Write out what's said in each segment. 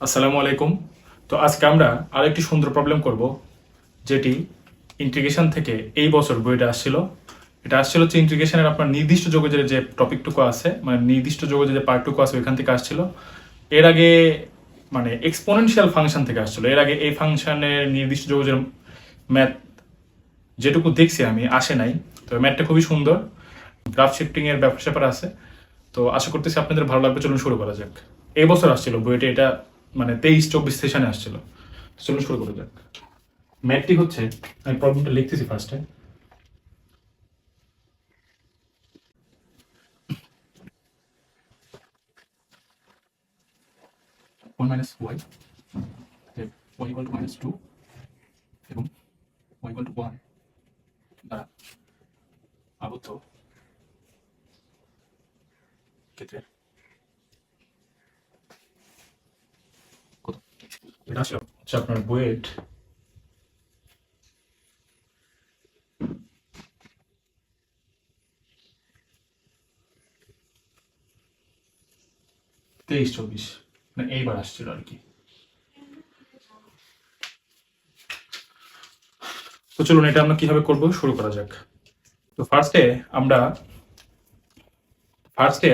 আসসালামু আলাইকুম। তো আজকে আমরা আরেকটি সুন্দর প্রবলেম করব, যেটি ইন্টিগ্রেশন থেকে এই বছর বইটা আসছিল। এটা আসছিল হচ্ছে ইন্টিগ্রেশনের আপনার নির্দিষ্ট যোগজের যে টপিকটুকু আছে, মানে নির্দিষ্ট যোগজের যে পার্টটুকু আছে ওইখান থেকে আসছিল। এর আগে মানে এক্সপোনেনশিয়াল ফাংশন থেকে আসছিল। এর আগে এই ফাংশনের নির্দিষ্ট যোগজের ম্যাথ যেটুকু দেখছি আমি আসে নাই। তো ম্যাথটা খুবই সুন্দর, গ্রাফ শিফটিং এর ব্যাপার স্যাপার আছে। তো আশা করতেছি আপনাদের ভালো লাগবে। চলুন শুরু করা যাক। এই বছর আসছিল বইটা, এটা মানে 23-24 সেশনে আসছিল। চলুন শুরু করা যাক। ম্যাথটি হচ্ছে, আমি প্রবলেমটা লিখতেছি ফার্স্টে। One minus y, y equal to minus two এবং ওয়াই ইকুয়াল টু ওয়ান দ্বারা আবদ্ধ ক্ষেত্রে কত? এটা আসলে হচ্ছে আপনার বইয়ের 23-24, মানে এইবার আসছিল আর কি। তো চলুন এটা আমরা কিভাবে করব শুরু করা যাক। তো ফার্স্টে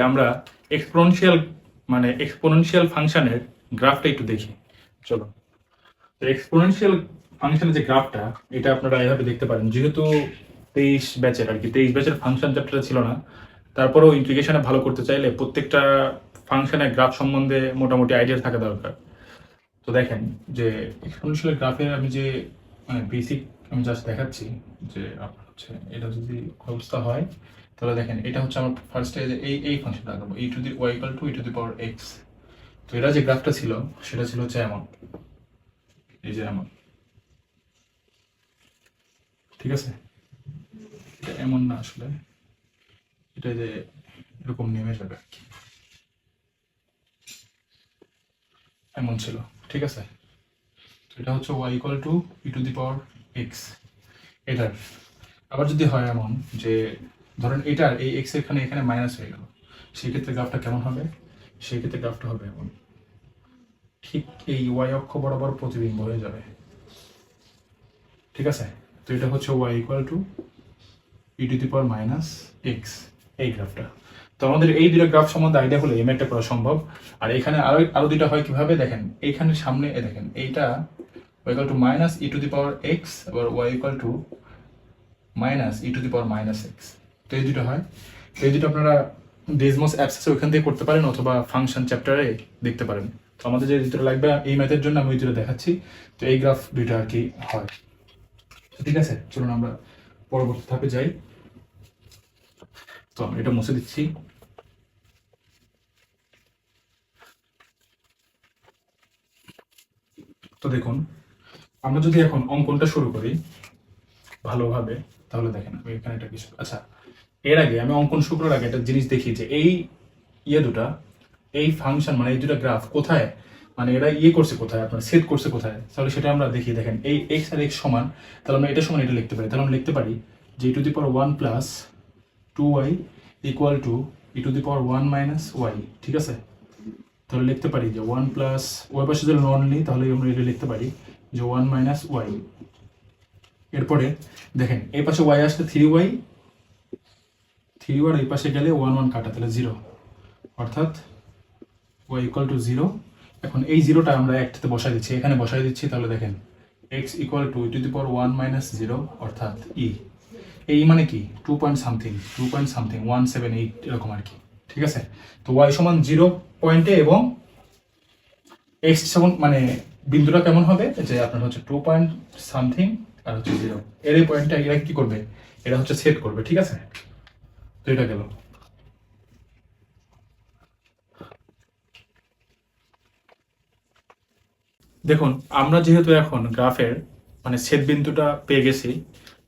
আমরা এক্সপোনেনশিয়াল মানে এক্সপোনেনশিয়াল ফাংশনের গ্রাফটা একটু দেখি। চলো, তো এক্সপোনেনশিয়াল ফাংশনের যে গ্রাফটা, এটা আপনারা এভাবে দেখতে পারেন। যেহেতু 23 ব্যাচের আর কি, 23 ব্যাচের ফাংশন চ্যাপ্টারটা ছিল না, তারপরেও ইন্টিগ্রেশনে ভালো করতে চাইলে প্রত্যেকটা ফাংশনের গ্রাফ সম্বন্ধে মোটামুটি আইডিয়া থাকা দরকার। তো দেখেন যে এক্সপোনেনশিয়াল গ্রাফের আমি যে মানে বেসিক আমি জাস্ট দেখাচ্ছি যে আপনার হচ্ছে এটা যদি অবস্থা হয়, তাহলে দেখেন এটা হচ্ছে আমার ফার্স্টে যে এই ফাংশনটা আঁকাবো, e to the y equal to e to the power x. তো এটা যে গ্রাফটা ছিল সেটা ছিল হচ্ছে এমন, এই যে এমন, ঠিক আছে? এটা এমন না আসলে, এটা যে এরকম নেমে যাবে আর কি, এমন ছিল, ঠিক আছে? তো এটা হচ্ছে y equal to e to the power x. এটার আবার যদি হয় এমন যে ধরেন এটার এই এক্স এখানে এখানে মাইনাস হয়ে গেল, সেই ক্ষেত্রে গ্রাফটা কেমন হবে? সেই ক্ষেত্রে গ্রাফটা হবে এমন, ঠিক এই ওয়াই অক্ষ বরাবর প্রতিবিম্ব হয়ে যাবে, ঠিক আছে? তো এটা হচ্ছে y equal to e to the power minus x, এই গ্রাফটা। তো আমাদের এই দুটো গ্রাফ সম্বন্ধে আইডিয়া হলে এই ম্যাথটা করা সম্ভব। আর এখানে আরো আরো দুটো হয় কিভাবে দেখেন, এইখানে সামনে দেখেন এইটা y equal to minus e to the power x, আবার y equal to minus e to the power minus x. তো এই দুটো হয়। তো এই দুটো আপনারা ডেজমস অ্যাপস আছে ওইখান থেকে করতে পারেন, অথবা ফাংশন চ্যাপ্টারে দেখতে পারেন। তো আমাদের যে দুটো লাগবে এই ম্যাথের জন্য আমি ওই দুটো দেখাচ্ছি। তো এই গ্রাফ দুইটা আর কি হয়। ঠিক আছে, চলুন আমরা পরবর্তী ধাপে যাই। তো আমি এটা মুছে দিচ্ছি। তো দেখুন, আমরা যদি এখন অঙ্কনটা শুরু করি ভালোভাবে, তাহলে দেখেন আমি এখানে একটা কিছু, আচ্ছা এর আগে আমি অঙ্কন শুরু করার আগে একটা জিনিস দেখি যে এই দুটা, এই ফাংশন মানে এই দুটা গ্রাফ কোথায়, মানে এরা করছে কোথায়, আপনার সেট করছে কোথায়, তাহলে সেটা আমরা দেখি। দেখেন এই এক্স আর এক্স সমান, তাহলে আমরা এটা সমান এটা লিখতে পারি। তাহলে আমরা লিখতে পারি যে e to the power one plus two y equal to e to the power one minus y, ঠিক আছে? তাহলে লিখতে পারি যে ওয়ান প্লাস ওয়াই পাশে যদি নন নিই তাহলে আমরা এটা লিখতে পারি যে ওয়ান মাইনাস ওয়াই। এরপরে দেখেন এই পাশে ওয়াই আসলে থ্রি ওয়াই, এই পাশে গেলে ওয়ান ওয়ান কাটা, তাহলে জিরো, অর্থাৎ ওয়াই ইকুয়াল টু জিরো। এখন এই জিরোটা আমরা একটাতে বসাই দিচ্ছি, এখানে বসাই দিচ্ছি। তাহলে দেখেন x equal to e to the power one minus zero, অর্থাৎ ই। এই মানে কি 2 পয়েন্ট সামথিং 178 এরকম আর কি, ঠিক আছে? তো ওয়াই সমান 0 পয়েন্টে এবং এক্স সমান মানে বিন্দুটা কেমন হবে যে আপনার হচ্ছে 2 পয়েন্ট সামথিং আর হচ্ছে জিরো, এর এই পয়েন্টটা এরা কি করবে, এটা হচ্ছে সেট করবে, ঠিক আছে? তো এটা গেল। দেখুন, আমরা যেহেতু এখন গ্রাফের মানে ছেদ বিন্দুটা পেয়ে গেছি,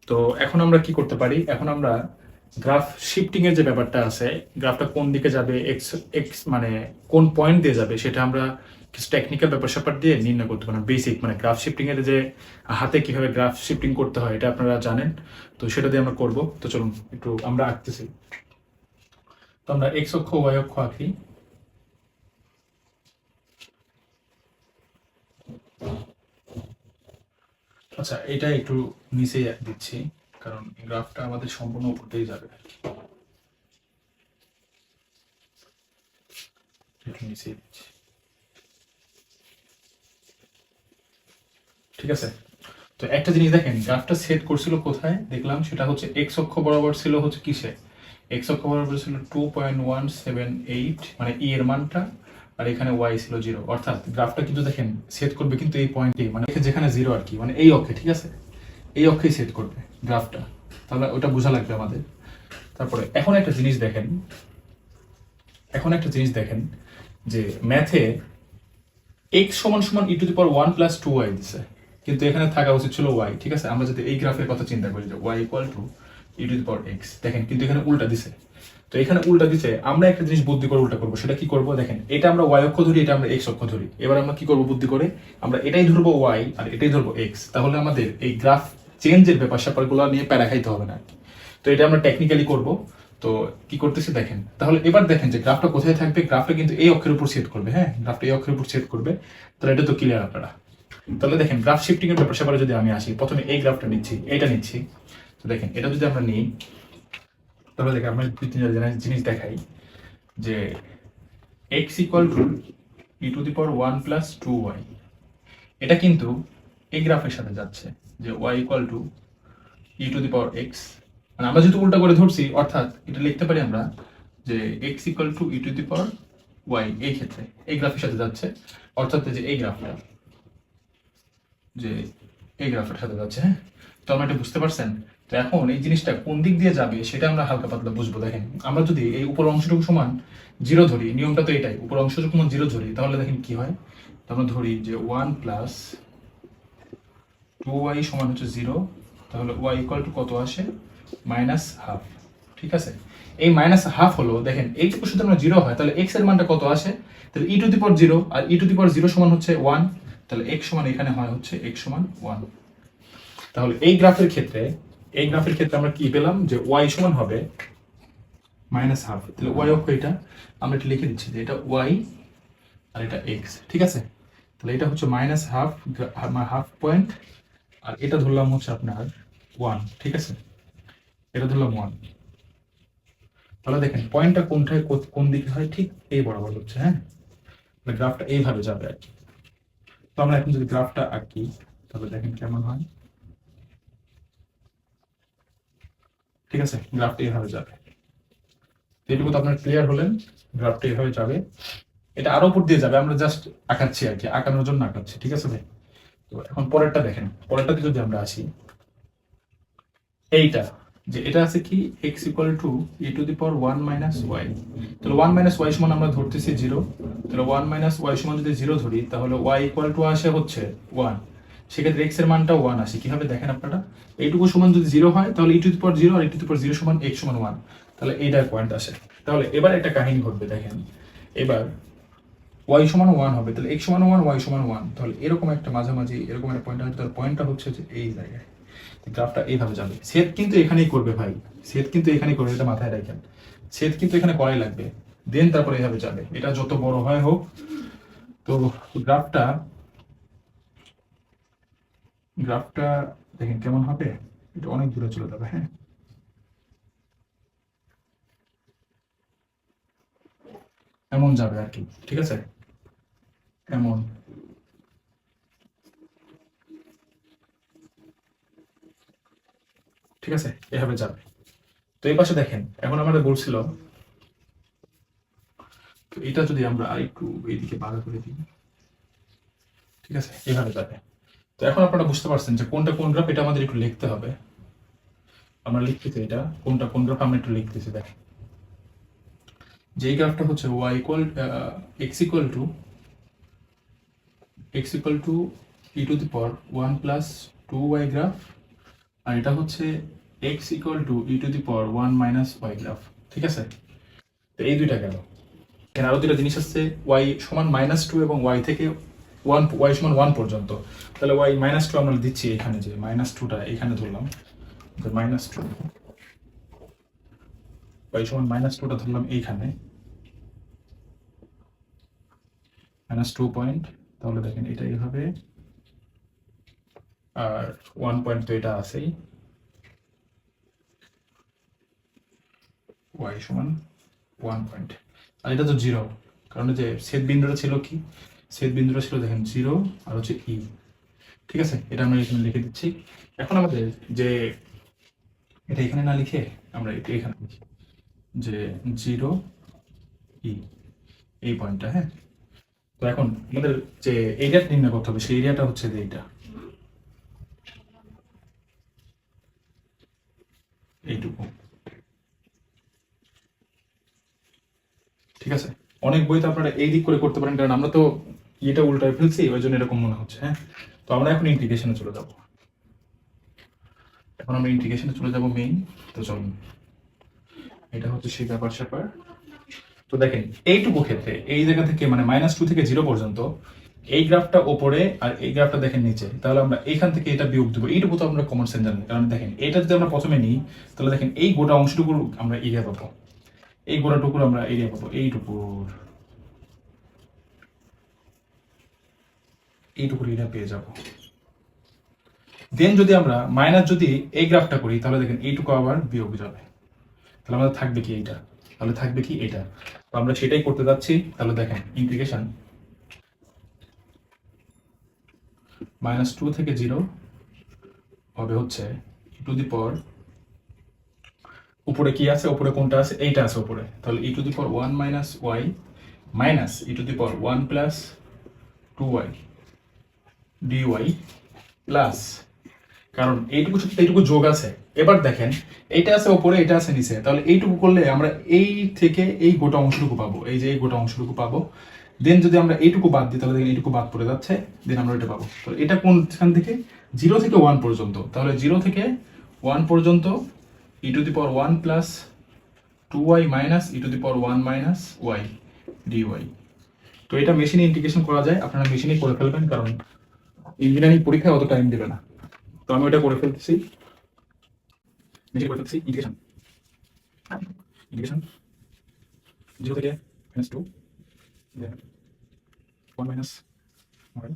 তো এখন আমরা কি করতে পারি, এখন আমরা গ্রাফ শিফটিং এর যে ব্যাপারটা আছে, গ্রাফটা কোন দিকে যাবে, এক্স এক্স মানে কোন পয়েন্ট দিয়ে যাবে, সেটা আমরা কিছু টেকনিক্যাল ব্যাপার স্যাপার দিয়ে নির্ণয় করতে পারি। বেসিক মানে গ্রাফ শিফটিং এর যে হাতে কিভাবে গ্রাফ শিফটিং করতে হয় এটা আপনারা জানেন। তো সেটা দিয়ে আমরা করব। তো চলুন একটু আমরা আঁকতেছি। তো আমরা এক্স অক্ষ ওয়াই অক্ষ আঁকি। আচ্ছা, এটা একটু নিচে দিচ্ছি, কারণ গ্রাফটা আমাদের সম্পূর্ণ উপরতেই যাবে আর কি। একটু নিচে দিচ্ছি, ঠিক আছে। তো একটা জিনিস দেখেন, গ্রাফটা সেট করছিল কোথায় দেখলাম, সেটা হচ্ছে এক্স অক্ষ বরাবর ছিল হচ্ছে কিসে, এক্স অক্ষ বরাবর ছিল 2.178, মানে ই এর মানটা, আর এখানে ওয়াই ছিল 0। অর্থাৎ গ্রাফটা কিন্তু দেখেন সেট করবে কিন্তু এই পয়েন্টে, মানে যেখানে 0 আর কি, মানে এই অক্ষে, ঠিক আছে, এই অক্ষেই সেট করবে গ্রাফটা। তাহলে ওটা বোঝা লাগবে আমাদের। তারপরে এখন একটা জিনিস দেখেন, যে ম্যাথে এক্স সমান সমান ই টু দি পাওয়ার 1+2y দিছে, কিন্তু এখানে থাকা উচিত ছিল ওয়াই, ঠিক আছে। আমরা যদি এই গ্রাফের কথা চিন্তা করি যে y equal to e to the power x, দেখেন কিন্তু এখানে উল্টা দিছে। তো এখানে উল্টা দিছে, আমরা একটা জিনিস বুদ্ধি করে উল্টা করবো, সেটা কি করবো দেখেন, এটা আমরা ওয়াই অক্ষ ধরি, এটা আমরা এক্স অক্ষ ধরি। এবার আমরা কি করবো বুদ্ধি করে, আমরা এটাই ধরবো ওয়াই আর এটাই ধরবো এক্স, তাহলে আমাদের এই গ্রাফ চেঞ্জের ব্যাপার স্যাপারগুলো নিয়ে প্যারা খাইতে হবে না। তো এটা আমরা টেকনিক্যালি করব। তো কি করতেছি দেখেন, তাহলে এবার দেখেন যে গ্রাফটা কোথায় থাকবে, গ্রাফটা কিন্তু এই অক্ষের উপর সেট করবে, হ্যাঁ, গ্রাফটা এই অক্ষের উপর সেট করবে। তাহলে এটা তো ক্লিয়ার আপনারা। তাহলে দেখেন গ্রাফ শিফটিং এর ব্যাপার স্যাপারে যদি আমি আসি, প্রথমে এই গ্রাফটা নিচ্ছি, এইটা নিচ্ছি। তো দেখেন এটা যদি আমরা নিই, তাহলে দেখেন আমরা দুই তিনটা জিনিস দেখাই, যে x equal to e to the power 1+2y, এটা কিন্তু এই গ্রাফের সাথে যাচ্ছে, যে y equal to e to the power x, মানে আমরা যেহেতু উল্টা করে ধরছি, অর্থাৎ এটা লিখতে পারি আমরা যে x equal to e to the power y, এই ক্ষেত্রে এই গ্রাফের সাথে যাচ্ছে, অর্থাৎ যে এই গ্রাফটা, যে এই গ্রাফের সাথে যাচ্ছে, হ্যাঁ। তো আমরা এটা বুঝতে পারছেন। তো এখন এই জিনিসটা কোন দিক দিয়ে যাবে সেটা আমরা হালকা পাতলা বুঝবো। দেখেন আমরা যদি এই উপর অংশটুকু সমান 0 ধরি, নিয়মটা তো এটাই, উপর অংশটুকু সমান 0 ধরি, তাহলে দেখেন কি হয়। তো আমরা ধরি যে 1+2y সমান হচ্ছে 0, তাহলে y ইকুয়াল টু কত আসে, -হাফ, ঠিক আছে। এই -হাফ হলো, দেখেন এইটুকু যদি আমরা 0 হয়, তাহলে x এর মানটা কত আসে, তাহলে ই to the power 0, R E to the পাওয়ার 0 সমান হচ্ছে 1, তাহলে x সমান এখানে হয় হচ্ছে x সমান 1। তাহলে এই গ্রাফের ক্ষেত্রে আমরা কি পেলাম, যে y সমান হবে -হাফ, তাহলে y অক্ষ এটা, আমরা এটা লিখে দিচ্ছি যে এটা y আর এটা x, ঠিক আছে। তাহলে এটা হচ্ছে -হাফ, হাফ পয়েন্ট, আর এটা ধরলাম হচ্ছে আপনার 1, ঠিক আছে, এটা ধরলাম 1। তাহলে দেখেন পয়েন্টটা কোনটায় কোন দিকে হয়, ঠিক এই বরাবর হচ্ছে, হ্যাঁ। গ্রাফটা এইভাবে যাবে আর কি। তো আমরা এখন যদি গ্রাফটা আঁকি, তাহলে দেখেন কেমন হয়, ঠিক আছে, গ্রাফটা এইভাবে যাবে। এইটুকু তো আপনার ক্লিয়ার হলেন, গ্রাফটা এইভাবে যাবে, এটা আরো উপর দিয়ে যাবে, আমরা জাস্ট আঁকাচ্ছি আর কি, আঁকানোর জন্য আঁকাচ্ছি, ঠিক আছে ভাই। তো এখন পরেরটা দেখেন, পরেরটাতে যদি আমরা আসি, এইটা যে এটা আছে কি, x equal to e to the power 1-y, তাহলে 1-y সমান আমরা ধরতেছি 0, তাহলে 1-y সমান যদি 0 ধরি, তাহলে y ইকুয়াল টু আসে হচ্ছে 1, সেক্ষেত্রে x এর মানটা 1 আসে, কিভাবে দেখেন আপনারা, এইটুকু সমান যদি 0 হয়, তাহলে ই to the power 0 R E to the পাওয়ার 0 সমান x সমান 1, তাহলে এইটার পয়েন্ট আসে। তাহলে এবার একটা কাহিনী ঘটবে, দেখেন এবার y সমান 1 হবে, তাহলে x সমান 1, y সমান 1, তাহলে এরকম একটা মাঝামাঝি এরকম একটা পয়েন্ট হবে, তাহলে পয়েন্টটা হচ্ছে যে এই জায়গায়, গ্রাফটা এইভাবে যাবে। সেট কিন্তু এখানেই করবে ভাই, সেট কিন্তু এখানেই করবে, এটা মাথায় রাখেন, সেট কিন্তু এখানে করাই লাগবে, দেন তারপরে এইভাবে যাবে, এটা যত বড় হয় হোক। তো গ্রাফটা গ্রাফটা দেখেন কেমন হবে, এটা অনেক দূরে চলে যাবে, হ্যাঁ, এমন যাবে আর কি, ঠিক আছে, এমন, ঠিক আছে, এভাবে যাবে। তো এই পাশে দেখেন, এখন আমাদের বলছিল, তো এটা যদি আমরা আরেকটু এইদিকে বাড়া করে দিই, ঠিক আছে, এইভাবে যাবে। তো এখন আপনারা বুঝতে পারছেন যে কোনটা কোন গ্রাফ, এটা আমাদের একটু লিখতে হবে। আমরা লিখতেছি এটা কোনটা কোন গ্রাফ, আমরা একটু লিখতেছি, দেখেন যে এই গ্রাফটা হচ্ছে y equal x equal to e to the power 1+2y graph, আর এটা হচ্ছে x equal to e to the power 1-y graph, ঠিক আছে। তো এই দুইটা গেল। এখানে আরো দুইটা জিনিস আসছে, y সমান -2 এবং y থেকে 1, y সমান 1 পর্যন্ত, তাহলে y -2 আমরা দিচ্ছি এখানে, যে -2টা এখানে ধরলাম, যে -2, y সমান -2টা ধরলাম এইখানে, -2 পয়েন্ট, তাহলে দেখেন এটা এইভাবে, আর 1 পয়েন্ট তো এটা আছেই, y সমান 1 পয়েন্ট, আর এটা তো 0, কারণ যে ছেদ বিন্দুটা ছিল কি, ছেদ বিন্দুটা ছিল দেখেন 0 আর হচ্ছে ই। ঠিক আছে, এটা আমরা এখানে লিখে দিচ্ছি। এখন আমাদের যে এটা এখানে না লিখে আমরা এটা এখানে লিখি যে 0 ই, এই পয়েন্টটা। হ্যাঁ, তো এখন আমাদের যে এরিয়াটা নির্ণয় করতে হবে, সেই এরিয়াটা হচ্ছে যে এইটুকু। ঠিক আছে, অনেক বইতে আপনারা এই দিক করে করতে পারেন, কারণ আমরা তো এটা উল্টায় ফেলছি, ওই জন্য এরকম মনে হচ্ছে। হ্যাঁ, তো আমরা এখন ইন্টিগ্রেশনে চলে যাব। এখন আমরা ইন্টিগ্রেশনে চলে যাব মেইন। তো চলুন, এটা হচ্ছে সেই ব্যাপার স্যাপার। তো দেখেন এইটুকু ক্ষেত্রে এই জায়গা থেকে মানে -2 থেকে 0 পর্যন্ত এই গ্রাফটা ওপরে আর এই গ্রাফটা দেখেন নিচে, তাহলে আমরা এইখান থেকে এটা বিয়োগ দেবো। এইটুকু তো আমরা কমন সেন্স জানি, কারণ দেখেন এটা যদি আমরা প্রথমে নিই, তাহলে দেখেন এই গোটা অংশটুকুর আমরা এরিয়া পাবো, এই গোটাটুকুর আমরা এরিয়া পাবো, এইটুকুর এরিয়া পেয়ে যাব। দেন যদি আমরা মাইনাস যদি এই গ্রাফটা করি, তাহলে দেখেন এইটুকু আবার বিয়োগ যাবে, তাহলে আমাদের থাকবে কি এইটা, তাহলে থাকবে কি এটা। তো আমরা সেটাই করতে যাচ্ছি। তাহলে দেখেন ইন্টিগ্রেশন -2 থেকে 0 হবে হচ্ছে e টু দি পাওয়ার, উপরে কি আছে, উপরে কোনটা আছে, এইটা আছে উপরে, তাহলে e two the power 1 minus y minus e two the power 1 plus 2y dy plus, কারণ এইটুকুর সাথে এইটুকু যোগ আছে। এবার দেখেন এইটা আছে উপরে, এটা আছে নিচে, তাহলে এইটুকু করলে আমরা এই থেকে এই গোটা অংশটুকু পাবো, এই যে এই গোটা অংশটুকু পাবো। দেন যদি আমরা এইটুকু বাদ দিই, তাহলে দেখেন এইটুকু বাদ পড়ে যাচ্ছে, দেন আমরা এটা পাবো। তো এটা কোনখান থেকে, 0 থেকে 1 পর্যন্ত, তাহলে 0 থেকে 1 পর্যন্ত e two the power 1 plus 2y minus e two the power 1 minus y dy। তো এটা মেশিনে ইন্টিগ্রেশন করা যায়, আপনারা মেশিনে করে ফেলবেন, কারণ ইঞ্জিনিয়ারিং পরীক্ষায় অত টাইম দেবে না। তো আমি ওটা করে ফেলতেছি, মেশিনে করে ফেলতেছি। ইন্টিগ্রেশন 0 থেকে -2, 1 minus y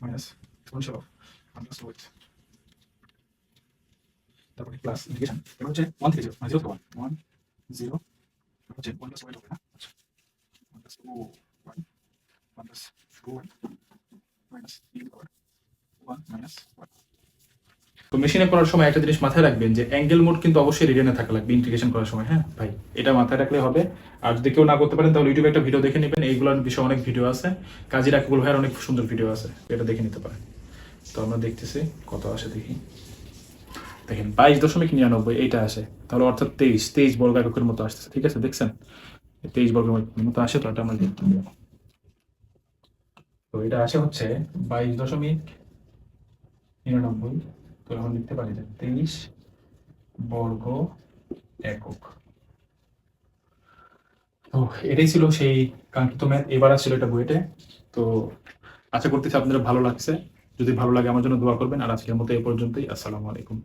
minus exponential of 1 plus 2x, তারপরে প্লাস ইন্টিগ্রেশন এবার হচ্ছে 1 থেকে 0 মানে 0 থেকে 1 0 হচ্ছে 1 প্লাস y হবে না, আচ্ছা 1 plus 2y 1 plus 2y minus e to power 1 minus y। তো মেশিনে করার সময় একটা জিনিস মাথায় রাখবেন যে অ্যাঙ্গেল মোড কিন্তু অবশ্যই রিলেনে থাকা লাগবে ইন্টিগ্রেশন করার সময়। হ্যাঁ ভাই, এটা মাথায় রাখলে হবে। আর যদি কেউ না করতে পারেন, তাহলে ইউটিউবে একটা ভিডিও দেখে নেবেন, এইগুলোর বিষয়ে অনেক ভিডিও আছে, কাজী রাকিবুল ভাইয়ের অনেক সুন্দর ভিডিও আছে, এটা দেখে নিতে পারেন। তো আমরা দেখতেছি কত আসে, দেখি। দেখেন 22.99 এইটা আসে, তাহলে অর্থাৎ 23 বর্গ এককের মতো আসতেছে। ঠিক আছে, দেখছেন 23 বর্গের মতো আসে, তো এটা আমরা দেখতে পাবো। তো এটা আসে হচ্ছে 22.99। তো এখন লিখতে পারি যে 23 বর্গ একক। তো এটাই ছিল সেই কাঙ্ক্ষিত ম্যাথ, এবার আসছিল এটা বুয়েটে। তো আশা করতেছি আপনাদের ভালো লাগছে, যদি ভালো লাগে আমার জন্য দোয়া করবেন। আর আজকের মতো এই পর্যন্তই, আসসালামু আলাইকুম।